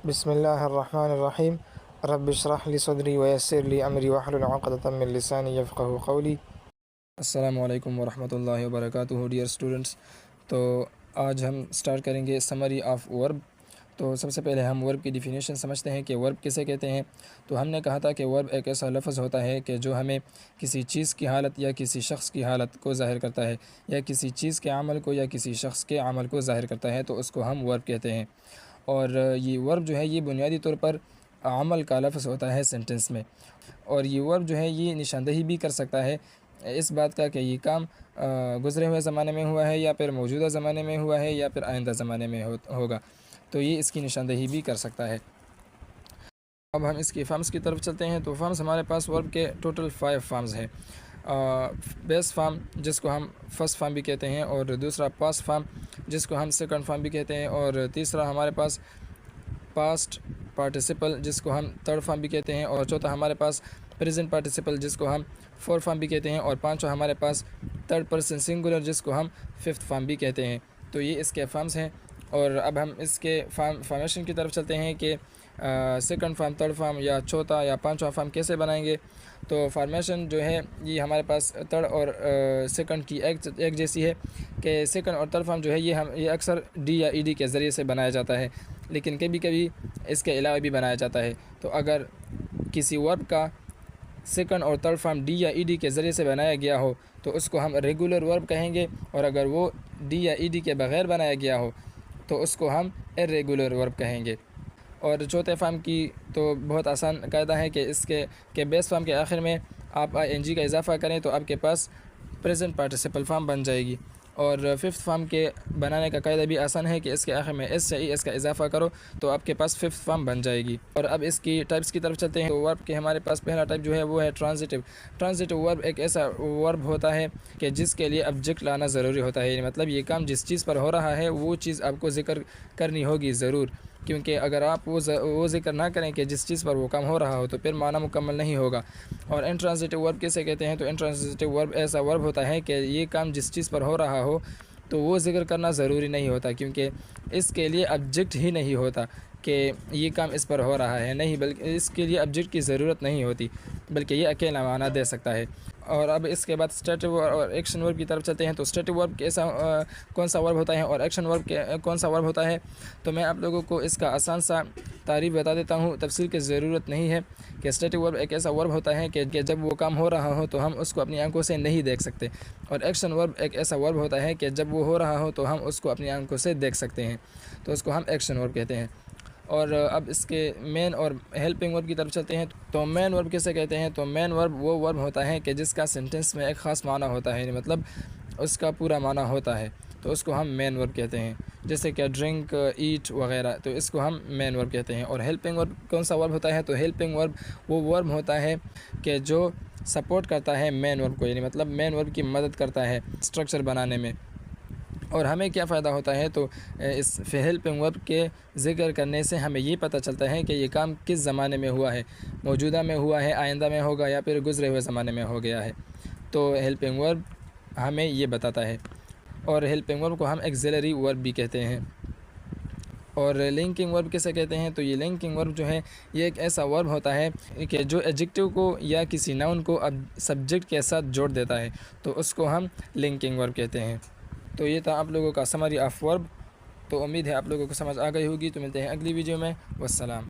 بسم اللہ الرحمن الرحیم رب اشرح لی صدری ویسر لی امری واحلل عقدۃ من لسانی یفقہوا قولی۔ السلام علیکم ورحمۃ اللہ وبرکاتہ ڈیئر اسٹوڈنٹس۔ تو آج ہم سٹارٹ کریں گے سمری آف ورب۔ تو سب سے پہلے ہم ورب کی ڈیفینیشن سمجھتے ہیں کہ ورب کسے کہتے ہیں۔ تو ہم نے کہا تھا کہ ورب ایک ایسا لفظ ہوتا ہے کہ جو ہمیں کسی چیز کی حالت یا کسی شخص کی حالت کو ظاہر کرتا ہے، یا کسی چیز کے عمل کو یا کسی شخص کے عمل کو ظاہر کرتا ہے، تو اس کو ہم ورب کہتے ہیں۔ اور یہ ورب جو ہے یہ بنیادی طور پر عمل کا لفظ ہوتا ہے سینٹنس میں، اور یہ ورب جو ہے یہ نشاندہی بھی کر سکتا ہے اس بات کا کہ یہ کام گزرے ہوئے زمانے میں ہوا ہے، یا پھر موجودہ زمانے میں ہوا ہے، یا پھر آئندہ زمانے میں ہوگا، تو یہ اس کی نشاندہی بھی کر سکتا ہے۔ اب ہم اس کی فارمز کی طرف چلتے ہیں۔ تو فارمز ہمارے پاس ورب کے ٹوٹل 5 فارمز ہیں۔ بیس فارم جس کو ہم فرسٹ فارم بھی کہتے ہیں، اور دوسرا پاسٹ فارم جس کو ہم سیکنڈ فارم بھی کہتے ہیں، اور تیسرا ہمارے پاس پاسٹ پارٹیسپل جس کو ہم تھرڈ فارم بھی کہتے ہیں، اور چوتھا ہمارے پاس پریزنٹ پارٹیسپل جس کو ہم فورتھ فارم بھی کہتے ہیں، اور پانچواں ہمارے پاس تھرڈ پرسن سنگولر جس کو ہم ففتھ فارم بھی کہتے ہیں۔ تو یہ اس کے فارمز ہیں، اور اب ہم اس کے فارمیشن کی طرف چلتے ہیں کہ سیکنڈ فارم، تھرڈ فارم یا چوتھا یا پانچواں فارم کیسے بنائیں گے۔ تو فارمیشن جو ہے یہ ہمارے پاس تھرڈ اور سیکنڈ کی ایک جیسی ہے کہ سیکنڈ اور تھرڈ فارم جو ہے یہ اکثر ڈی یا ای ڈی کے ذریعے سے بنایا جاتا ہے، لیکن کبھی کبھی اس کے علاوہ بھی بنایا جاتا ہے۔ تو اگر کسی ورب کا سیکنڈ اور تھرڈ فارم ڈی یا ای ڈی کے ذریعے سے بنایا گیا ہو تو اس کو ہم ریگولر ورب کہیں گے، اور اگر وہ ڈی یا ای ڈی کے بغیر بنایا گیا ہو تو اس کو ہم ارریگولر ورب کہیں گے۔ اور چوتھے فارم کی تو بہت آسان قاعدہ ہے کہ بیس فارم کے آخر میں آپ آئی این جی کا اضافہ کریں تو آپ کے پاس پریزنٹ پارٹیسپل فارم بن جائے گی۔ اور ففتھ فارم کے بنانے کا قاعدہ بھی آسان ہے کہ اس کے آخر میں ایس یا ای ایس کا اضافہ کرو تو آپ کے پاس ففتھ فارم بن جائے گی۔ اور اب اس کی ٹائپس کی طرف چلتے ہیں۔ تو ورب کے ہمارے پاس پہلا ٹائپ جو ہے وہ ہے ٹرانزٹیو۔ ٹرانزٹیو ورب ایک ایسا ورب ہوتا ہے کہ جس کے لیے آبجیکٹ لانا ضروری ہوتا ہے، یعنی مطلب یہ کام جس چیز پر ہو رہا ہے وہ چیز آپ کو ذکر کرنی ہوگی ضرور، کیونکہ اگر آپ وہ ذکر نہ کریں کہ جس چیز پر وہ کام ہو رہا ہو تو پھر معنی مکمل نہیں ہوگا۔ اور انٹرانزٹیو ورب کیسے کہتے ہیں؟ تو انٹرانزٹیو ورب ایسا ورب ہوتا ہے کہ یہ کام جس چیز پر ہو رہا ہو تو وہ ذکر کرنا ضروری نہیں ہوتا، کیونکہ اس کے لیے آبجیکٹ ہی نہیں ہوتا کہ یہ کام اس پر ہو رہا ہے، نہیں، بلکہ اس کے لیے آبجیکٹ کی ضرورت نہیں ہوتی، بلکہ یہ اکیلا معنی دے سکتا ہے۔ اور اب اس کے بعد اسٹیٹو اور ایکشن ورب کی طرف چلتے ہیں۔ تو اسٹیٹو ورب کون سا ورب ہوتا ہے اور ایکشن ورب کون سا ورب ہوتا ہے؟ تو میں آپ لوگوں کو اس کا آسان سا تعریف بتا دیتا ہوں، تفصیل کی ضرورت نہیں ہے۔ کہ اسٹیٹو ورب ایک ایسا ورب ہوتا ہے کہ جب وہ کام ہو رہا ہو تو ہم اس کو اپنی آنکھوں سے نہیں دیکھ سکتے، اور ایکشن ورب ایک ایسا ورب ہوتا ہے کہ جب وہ ہو رہا ہو تو ہم اس کو اپنی آنکھوں سے دیکھ سکتے ہیں، تو اس کو ہم ایکشن ورب کہتے ہیں۔ اور اب اس کے مین اور ہیلپنگ ورب کی طرف چلتے ہیں۔ تو مین ورب کیسے کہتے ہیں؟ تو مین ورب وہ ورب ہوتا ہے کہ جس کا سینٹنس میں ایک خاص معنی ہوتا ہے، یعنی مطلب اس کا پورا معنی ہوتا ہے، تو اس کو ہم مین ورب کہتے ہیں، جیسے کہ ڈرنک، ایٹ وغیرہ، تو اس کو ہم مین ورب کہتے ہیں۔ اور ہیلپنگ ورب کون سا ورب ہوتا ہے؟ تو ہیلپنگ ورب وہ ورب ہوتا ہے کہ جو سپورٹ کرتا ہے مین ورب کو، یعنی مطلب مین ورب کی مدد کرتا ہے اسٹرکچر بنانے میں۔ اور ہمیں کیا فائدہ ہوتا ہے؟ تو اس ہیلپنگ ورب کے ذکر کرنے سے ہمیں یہ پتہ چلتا ہے کہ یہ کام کس زمانے میں ہوا ہے، موجودہ میں ہوا ہے، آئندہ میں ہوگا، یا پھر گزرے ہوئے زمانے میں ہو گیا ہے، تو ہیلپنگ ورب ہمیں یہ بتاتا ہے۔ اور ہیلپنگ ورب کو ہم ایگزیلری ورب بھی کہتے ہیں۔ اور لنکنگ ورب کیسے کہتے ہیں؟ تو یہ لنکنگ ورب جو ہے یہ ایک ایسا ورب ہوتا ہے کہ جو ایڈجیکٹو کو یا کسی ناؤن کو اب سبجیکٹ کے ساتھ جوڑ دیتا ہے، تو اس کو ہم لنکنگ ورب کہتے ہیں۔ تو یہ تھا آپ لوگوں کا سمری آف ورب۔ تو امید ہے آپ لوگوں کو سمجھ آ گئی ہوگی۔ تو ملتے ہیں اگلی ویڈیو میں۔ والسلام۔